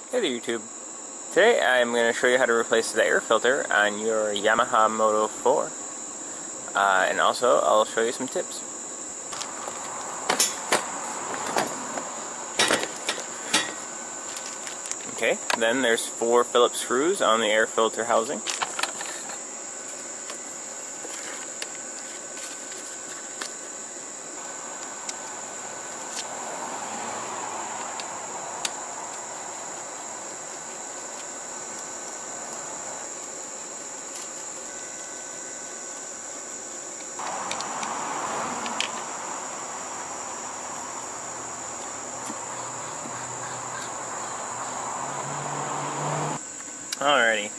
Hey there YouTube. Today I'm going to show you how to replace the air filter on your Yamaha Moto-4. And also I'll show you some tips. Okay, then there's 4 Phillips screws on the air filter housing. Alrighty,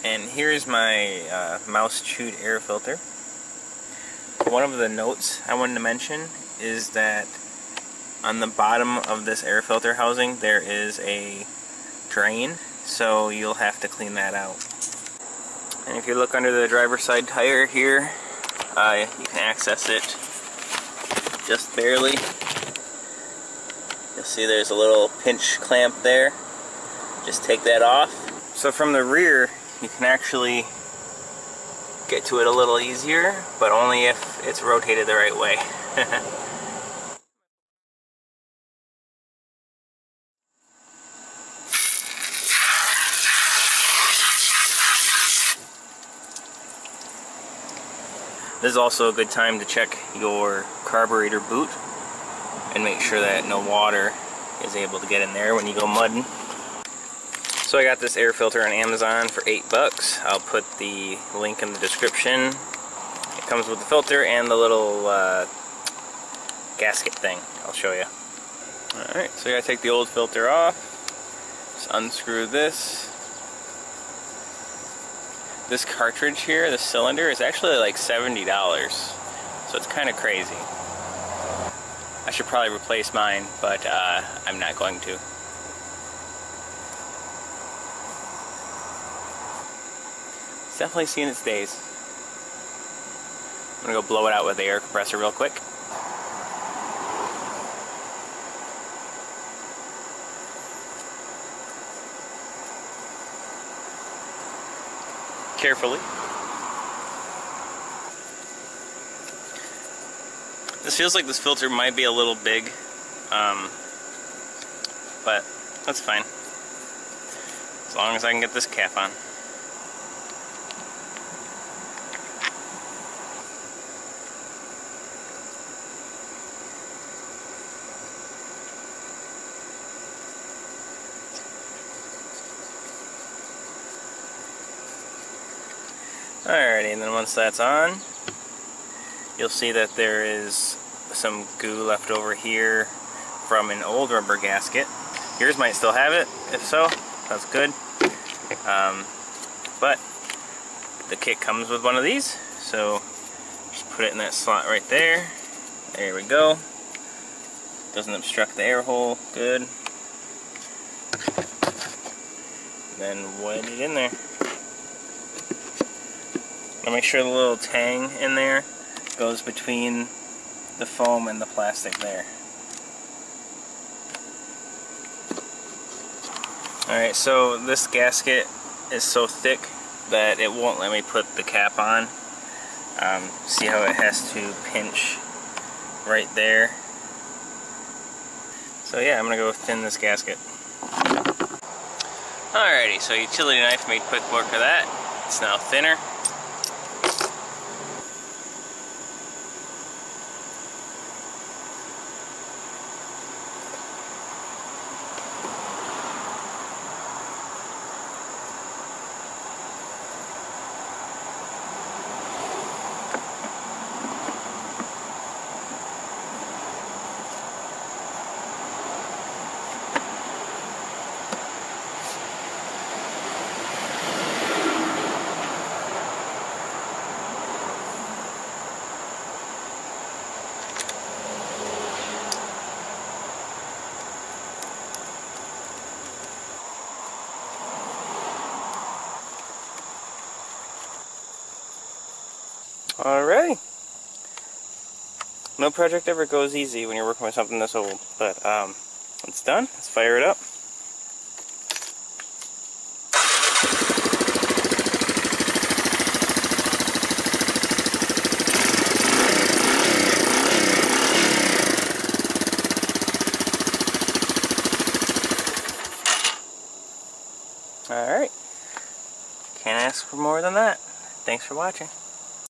and here's my mouse-chewed air filter. One of the notes I wanted to mention is that on the bottom of this air filter housing there is a drain, so you'll have to clean that out. And if you look under the driver's side tire here, you can access it just barely. You'll see there's a little pinch clamp there. Just take that off. So from the rear, you can actually get to it a little easier, but only if it's rotated the right way. This is also a good time to check your carburetor boot and make sure that no water is able to get in there when you go mudding. So I got this air filter on Amazon for $8. I'll put the link in the description. It comes with the filter and the little gasket thing. I'll show you. Alright, so you gotta take the old filter off. Just unscrew this. This cartridge here, the cylinder, is actually like $70. So it's kind of crazy. I should probably replace mine, but I'm not going to. Definitely seen its days. I'm gonna go blow it out with the air compressor real quick. Carefully. This feels like this filter might be a little big, but that's fine. As long as I can get this cap on. Alrighty, and then once that's on, you'll see that there is some goo left over here from an old rubber gasket. Yours might still have it. If so, that's good. But the kit comes with one of these, so just put it in that slot right there. There we go. Doesn't obstruct the air hole. Good. Then wedge it in there. Now make sure the little tang in there goes between the foam and the plastic there. Alright, so this gasket is so thick that it won't let me put the cap on. See how it has to pinch right there? So yeah, I'm going to go thin this gasket. Alrighty, so utility knife made quick work of that. It's now thinner. Alrighty. No project ever goes easy when you're working with something this old, but it's done. Let's fire it up. Alright. Can't ask for more than that. Thanks for watching.